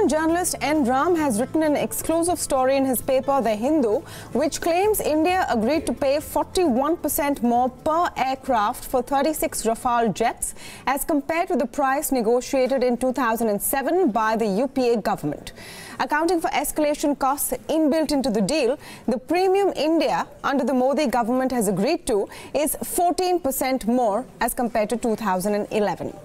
Indian journalist N. Ram has written an exclusive story in his paper, The Hindu, which claims India agreed to pay 41% more per aircraft for 36 Rafale jets as compared to the price negotiated in 2007 by the UPA government. Accounting for escalation costs inbuilt into the deal, the premium India under the Modi government has agreed to is 14% more as compared to 2011.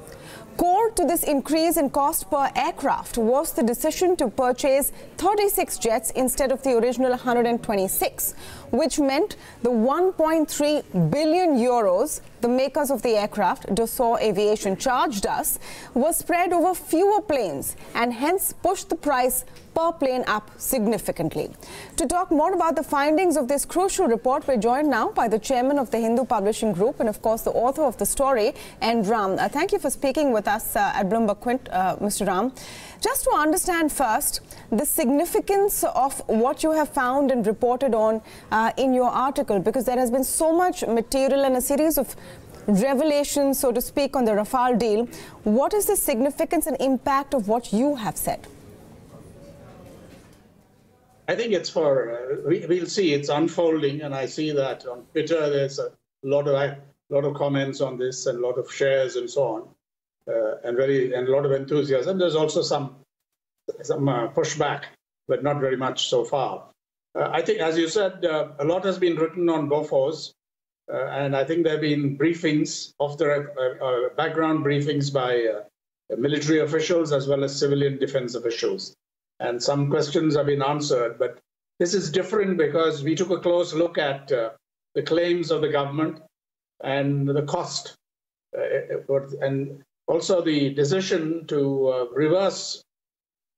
Core to this increase in cost per aircraft was the decision to purchase 36 jets instead of the original 126, which meant the 1.3 billion euros the makers of the aircraft, Dassault Aviation, charged us was spread over fewer planes and hence pushed the price per plane up significantly. To talk more about the findings of this crucial report, we're joined now by the chairman of the Hindu Publishing Group and, of course, the author of the story, N. Ram. Thank you for speaking with us at Bloomberg Quint, Mr. Ram. Just to understand first the significance of what you have found and reported on in your article, because there has been so much material and a series of revelations, so to speak, on the Rafale deal. What is the significance and impact of what you have said? I think it's for, we'll see, it's unfolding, and I see that on Twitter there's a lot of comments on this and a lot of shares and so on, and a lot of enthusiasm. There's also some pushback, but not very much so far. I think, as you said, a lot has been written on Bofors, and I think there have been briefings, background briefings by military officials as well as civilian defense officials. And some questions have been answered, but this is different because we took a close look at the claims of the government and the cost, and also the decision to reverse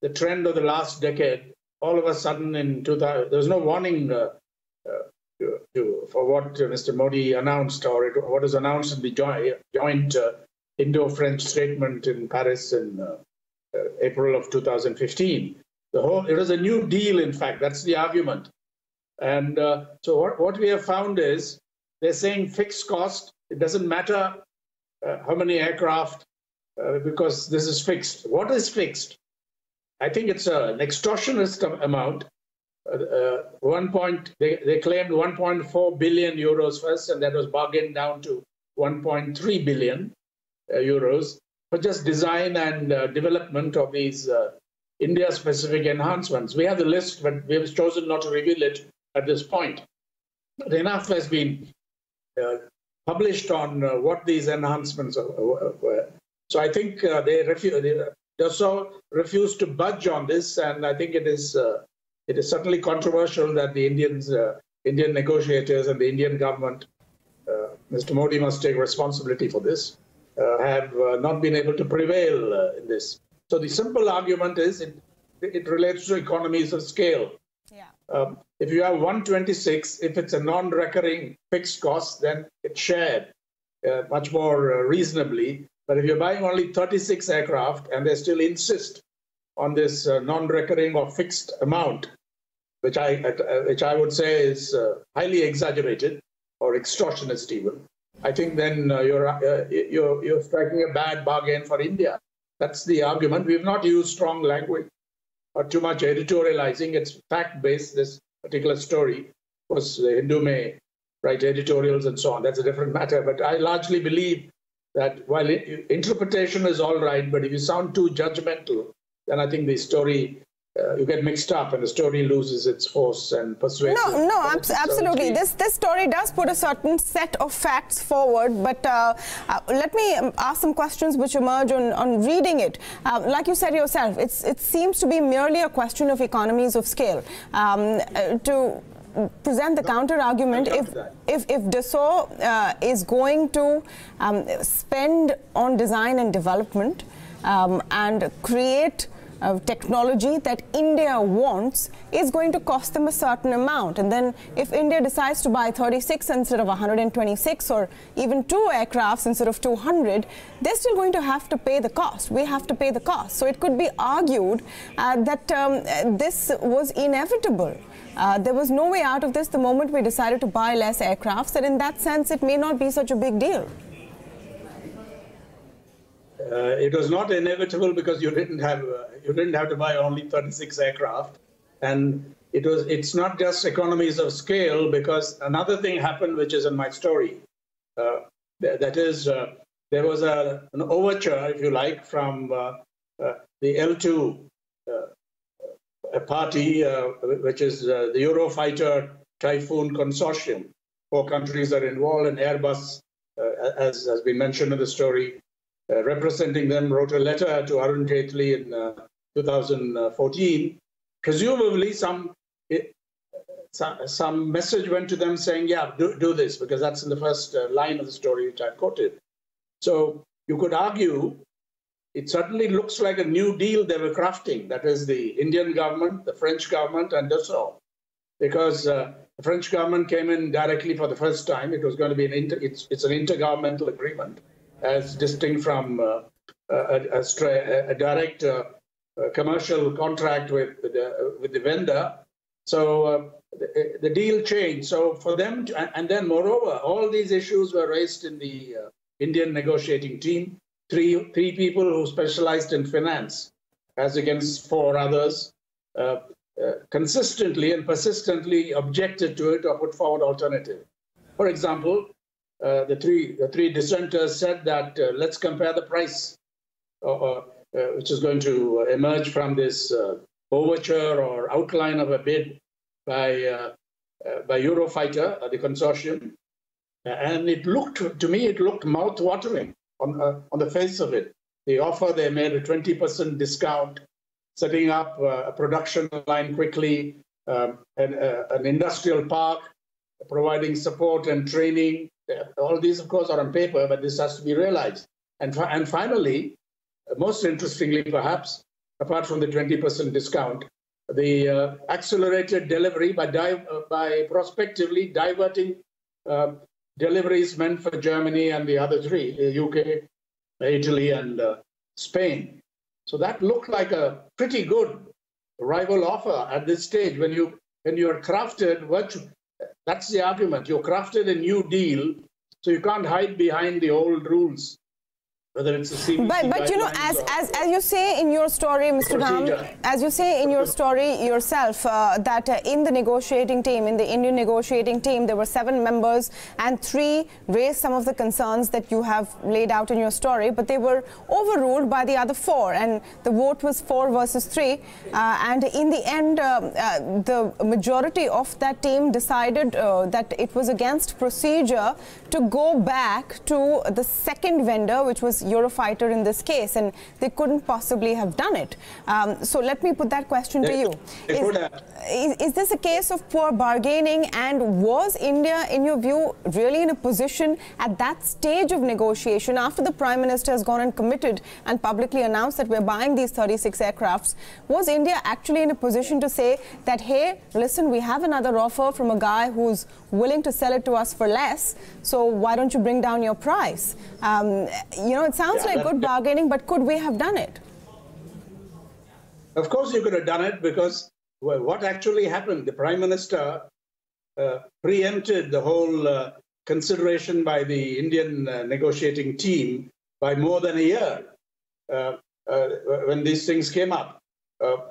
the trend of the last decade. All of a sudden in 2000, there was no warning for what Mr. Modi announced, or what was announced in the joint Indo-French statement in Paris in April of 2015. It was a new deal, in fact. That's the argument. And so what we have found is they're saying fixed cost. It doesn't matter how many aircraft, because this is fixed. What is fixed? I think it's an extortionist amount. They claimed 1.4 billion euros first, and that was bargained down to 1.3 billion euros for just design and development of these India-specific enhancements. We have the list, but we have chosen not to reveal it at this point. But enough has been published on what these enhancements were. So I think Dassault refused to budge on this, and I think it is certainly controversial that the Indian negotiators and the Indian government, Mr. Modi must take responsibility for this, have not been able to prevail in this. So the simple argument is it relates to economies of scale. Yeah. If you have 126, if it's a non-recurring fixed cost, then it's shared much more reasonably. But if you're buying only 36 aircraft and they still insist on this non-recurring or fixed amount, which I would say is highly exaggerated or extortionist even, I think then you're striking a bad bargain for India. That's the argument. We've not used strong language or too much editorializing. It's fact-based, this particular story. Of course, the Hindu may write editorials and so on. That's a different matter. But I largely believe that while interpretation is all right, but if you sound too judgmental, then I think the story, you get mixed up and the story loses its force and persuasion. No, absolutely. This story does put a certain set of facts forward, but let me ask some questions which emerge on reading it. Like you said yourself, it seems to be merely a question of economies of scale. To present the counter argument, if Dassault is going to spend on design and development and create technology that India wants, is going to cost them a certain amount. And then if India decides to buy 36 instead of 126, or even 2 aircrafts instead of 200, they're still going to have to pay the cost. We have to pay the cost. So it could be argued that this was inevitable. There was no way out of this the moment we decided to buy less aircrafts, and in that sense it may not be such a big deal. It was not inevitable because you didn't have to buy only 36 aircraft, and it's not just economies of scale, because another thing happened which is in my story. That is, there was an overture, if you like, from the L2 party, which is the Eurofighter Typhoon Consortium. 4 countries are involved, and Airbus, as has been mentioned in the story, representing them, wrote a letter to Arun Jaitley in 2014. Presumably, some message went to them saying, yeah, do this, because that's in the first line of the story which I quoted. So you could argue it certainly looks like a new deal they were crafting. That is the Indian government, the French government, and Dassault. Because the French government came in directly for the first time. It was going to be it's an intergovernmental agreement, as distinct from a direct commercial contract with the vendor. So the deal changed. So for them, and then moreover, all these issues were raised in the Indian negotiating team. Three people who specialized in finance, as against 4 others, consistently and persistently objected to it or put forward alternative. For example, the three dissenters said that let's compare the price, which is going to emerge from this overture or outline of a bid by Eurofighter, the consortium, and it looked mouth-watering on the face of it. The offer, they made a 20% discount, setting up a production line quickly, an industrial park, providing support and training. All these, of course, are on paper, but this has to be realized. And finally, most interestingly, perhaps, apart from the 20% discount, the accelerated delivery by prospectively diverting deliveries meant for Germany and the other 3, UK, Italy, and Spain. So that looked like a pretty good rival offer at this stage. When you are crafted, that's the argument. You're crafted a new deal, so you can't hide behind the old rules. Whether it's a CBC but you know, as you say in your story, Mr. Ram, as you say in your story yourself, that in the negotiating team, in the Indian negotiating team, there were 7 members, and 3 raised some of the concerns that you have laid out in your story, but they were overruled by the other 4, and the vote was 4 versus 3, and in the end, the majority of that team decided that it was against procedure to go back to the second vendor, which was Eurofighter in this case, and they couldn't possibly have done it. So let me put that question to you. Is this a case of poor bargaining, and was India, in your view, really in a position at that stage of negotiation, after the Prime Minister has gone and committed and publicly announced that we're buying these 36 aircrafts, was India actually in a position to say that, hey, listen, we have another offer from a guy who's willing to sell it to us for less, so why don't you bring down your price? You know, it sounds like good bargaining, but could we have done it? Of course you could have done it, because what actually happened, the Prime Minister preempted the whole consideration by the Indian negotiating team by more than a year when these things came up.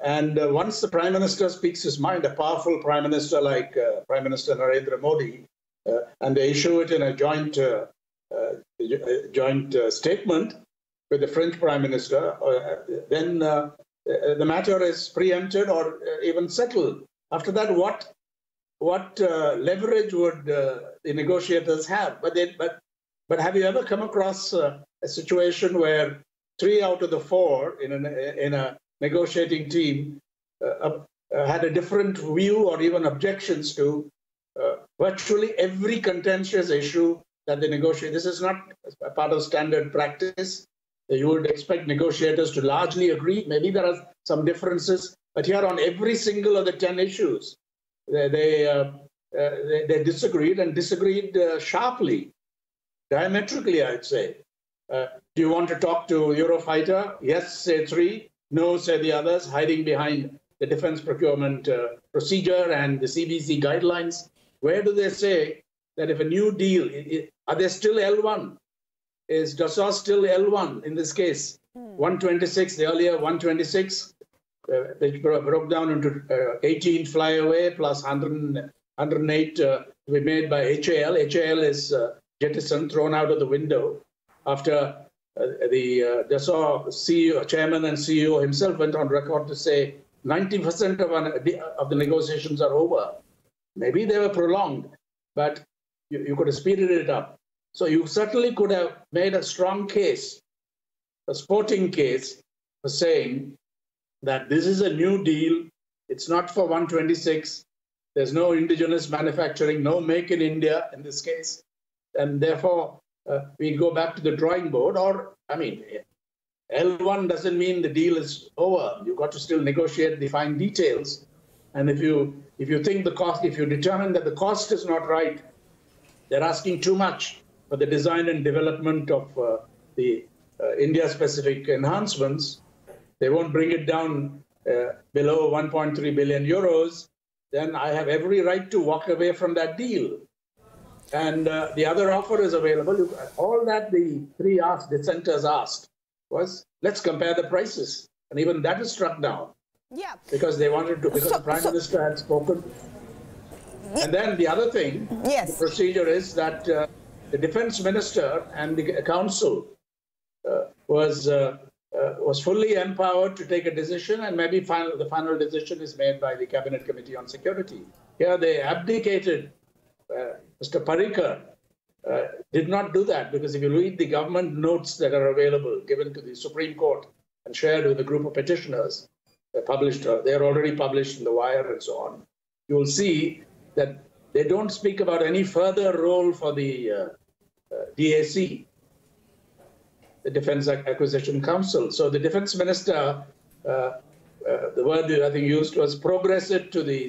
And once the Prime Minister speaks his mind, a powerful Prime Minister like Prime Minister Narendra Modi, and they issue it in a joint statement with the French Prime Minister, then the matter is preempted or even settled. After that, what leverage would the negotiators have? But have you ever come across a situation where 3 out of the 4 in a negotiating team had a different view or even objections to virtually every contentious issue that they negotiate? This is not a part of standard practice. You would expect negotiators to largely agree. Maybe there are some differences, but here on every single of the 10 issues, they disagreed, and disagreed sharply, diametrically, I'd say. Do you want to talk to Eurofighter? Yes, say 3. No, say the others, hiding behind the defense procurement procedure and the CBC guidelines. Where do they say that if a new deal, are they still L1? is Dassault still L1 in this case? 126, the earlier 126, which broke down into 18 flyaway plus 108 to be made by HAL. HAL is jettisoned, thrown out of the window after the Dassault CEO, chairman and CEO himself went on record to say 90% of the negotiations are over. Maybe they were prolonged, but you could have speeded it up. So you certainly could have made a strong case, a sporting case, for saying that this is a new deal. It's not for 126. There's no indigenous manufacturing, no make in India in this case. And therefore, we go back to the drawing board. Or, I mean, L1 doesn't mean the deal is over. You've got to still negotiate the fine details. And if you think the cost, if you determine that the cost is not right, they're asking too much for the design and development of the India-specific enhancements, they won't bring it down below 1.3 billion euros, then I have every right to walk away from that deal. And the other offer is available. All that the three dissenters asked was, let's compare the prices. And even that is struck down. Yeah. Because they wanted to, because the Prime Minister had spoken. Yeah. And then the other thing, the procedure is that the Defense Minister and the Council was fully empowered to take a decision, and maybe the final decision is made by the Cabinet Committee on Security. Here they abdicated. Mr. Parikar did not do that, because if you read the government notes that are available, given to the Supreme Court and shared with a group of petitioners, they're already published in the Wire and so on, you will see that they don't speak about any further role for the DAC, the Defense Acquisition Council. So the Defense Minister, the word I think used was progress it to the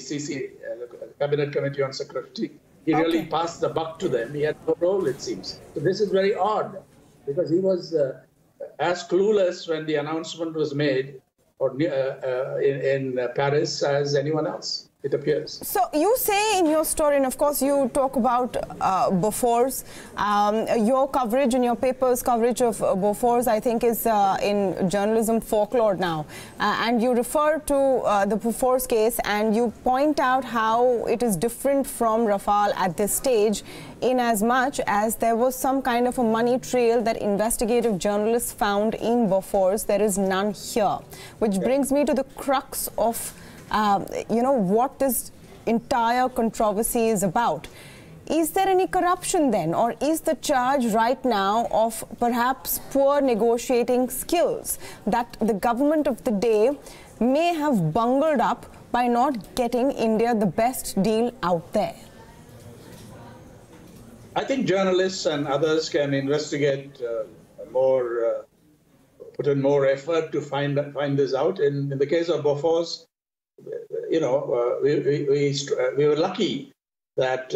Cabinet Committee on Security. He really passed the buck to them. He had no role, it seems. So this is very odd, because he was as clueless when the announcement was made in Paris as anyone else, it appears. So you say in your story, and of course you talk about Bofors, your coverage in your paper's coverage of Bofors, I think, is in journalism folklore now. And you refer to the Bofors case, and you point out how it is different from Rafale at this stage, in as much as there was some kind of a money trail that investigative journalists found in Bofors. There is none here, which brings me to the crux of what this entire controversy is about. Is there any corruption then, or is the charge right now of perhaps poor negotiating skills that the government of the day may have bungled up by not getting India the best deal out there? I think journalists and others can investigate more, put in more effort to find this out. In the case of Bofors, we were lucky that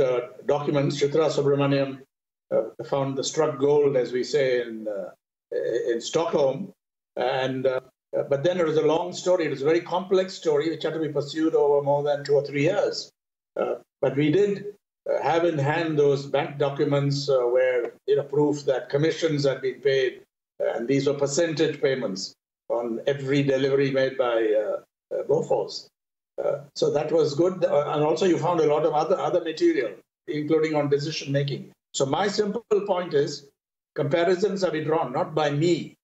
documents, Chitra Subramaniam found the struck gold, as we say, in Stockholm. And but then it was a long story. It was a very complex story, which had to be pursued over more than 2 or 3 years. But we did have in hand those bank documents where proof that commissions had been paid, and these were percentage payments on every delivery made by Bofors. So that was good. And also you found a lot of other material, including on decision making. So my simple point is, comparisons have been drawn, not by me,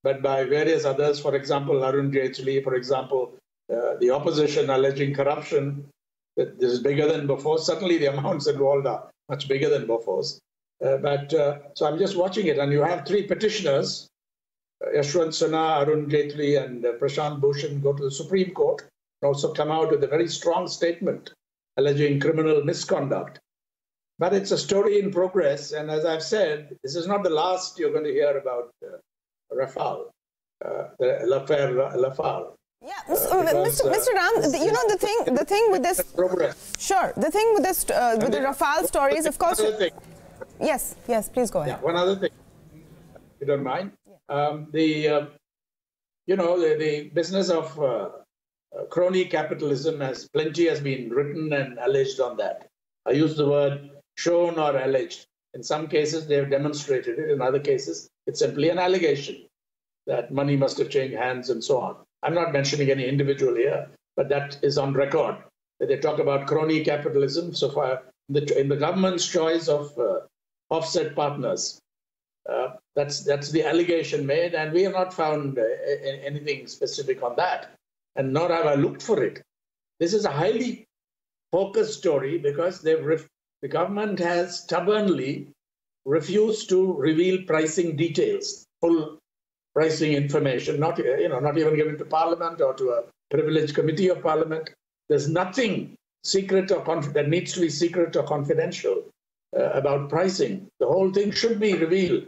but by various others. For example, Arun Jaitley, for example, the opposition alleging corruption. This is bigger than Bofors. Certainly the amounts involved are much bigger than Bofors. So I'm just watching it. And you have 3 petitioners, Yashwant Sinha, Arun Jaitley, and Prashant Bhushan, go to the Supreme Court and also come out with a very strong statement alleging criminal misconduct. But it's a story in progress. And as I've said, this is not the last you're going to hear about Rafale, Rafale. Yeah, Mr. Ram, the thing with this, sure, the thing with this, with the Rafale stories, of course. Yes, please go ahead. Yeah, one other thing, if you don't mind. The business of crony capitalism plenty has been written and alleged on that. I use the word shown or alleged. In some cases, they have demonstrated it. In other cases, it's simply an allegation that money must have changed hands and so on. I'm not mentioning any individual here, but that is on record. They talk about crony capitalism so far in the government's choice of offset partners. That's the allegation made, and we have not found anything specific on that, and nor have I looked for it. This is a highly focused story because the government has stubbornly refused to reveal pricing details, full pricing information, not even given to Parliament or to a privileged committee of Parliament. There's nothing secret or that needs to be secret or confidential about pricing. The whole thing should be revealed.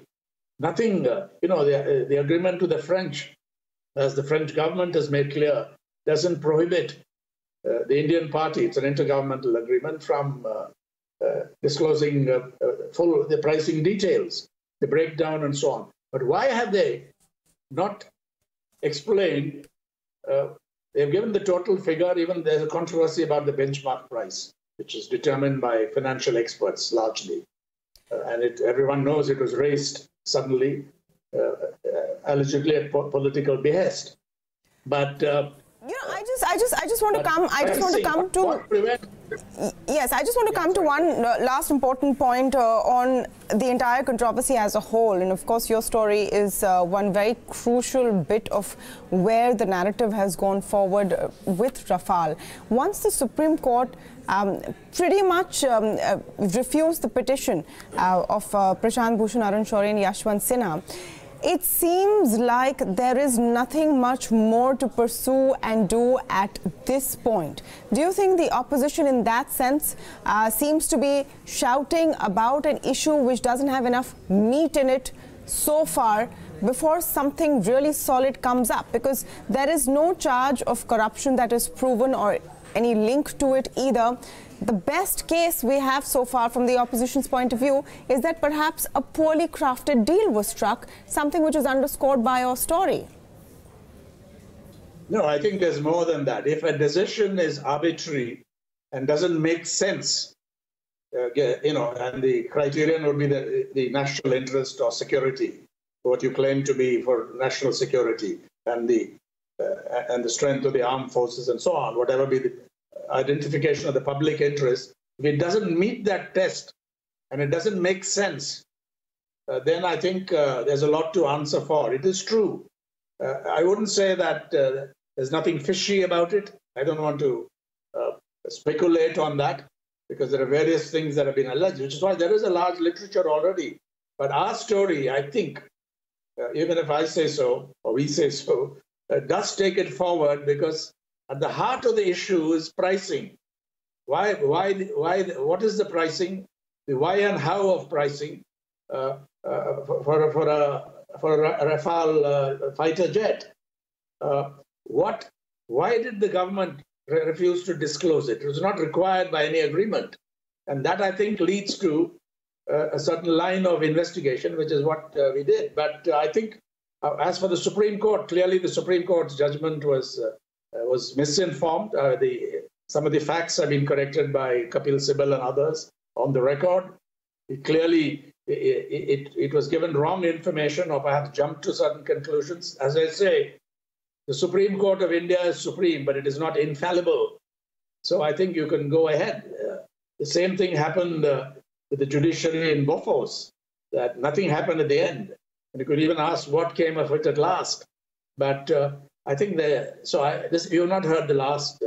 Nothing, the agreement to the French, as the French government has made clear, doesn't prohibit the Indian party, it's an intergovernmental agreement, from disclosing the pricing details, the breakdown and so on. But why have they not explained? They've given the total figure. Even there's a controversy about the benchmark price, which is determined by financial experts largely. And everyone knows it was raised suddenly, allegedly at political behest. But I just want to come to. Yes, I just want to come to one last important point on the entire controversy as a whole. And of course, your story is one very crucial bit of where the narrative has gone forward with Rafale. Once the Supreme Court pretty much refused the petition of Prashant Bhushan, Arun Shourie and Yashwant Sinha, it seems like there is nothing much more to pursue and do at this point. Do you think the opposition in that sense seems to be shouting about an issue which doesn't have enough meat in it so far before something really solid comes up? Because there is no charge of corruption that is proven or any link to it either. The best case we have so far from the opposition's point of view is that perhaps a poorly crafted deal was struck, something which is underscored by your story. No, I think there's more than that. If a decision is arbitrary and doesn't make sense, and the criterion would be the national interest or security, what you claim to be for national security and the strength of the armed forces and so on, whatever be the identification of the public interest, if it doesn't meet that test and it doesn't make sense, then I think there's a lot to answer for. It is true. I wouldn't say that there's nothing fishy about it. I don't want to speculate on that because there are various things that have been alleged, which is why there is a large literature already. But our story, I think, even if I say so, or we say so, does take it forward because at the heart of the issue is pricing. Why? What is the pricing? The why and how of pricing for a Rafale fighter jet? Why did the government refuse to disclose it? It was not required by any agreement, and that I think leads to a certain line of investigation, which is what we did. But I think, as for the Supreme Court, clearly the Supreme Court's judgment was misinformed. Some of the facts have been corrected by Kapil Sibal and others on the record. It was given wrong information or perhaps jumped to certain conclusions. As I say, the Supreme Court of India is supreme, but it is not infallible. So I think you can go ahead. The same thing happened with the judiciary in Bofors, that nothing happened at the end. And you could even ask what came of it at last. But I think you have not heard the last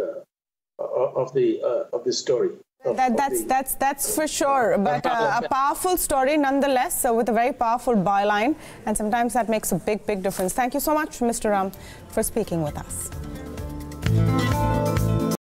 of this story. That's for sure, but a powerful story nonetheless, with a very powerful byline, and sometimes that makes a big difference. Thank you so much, Mr. Ram, for speaking with us.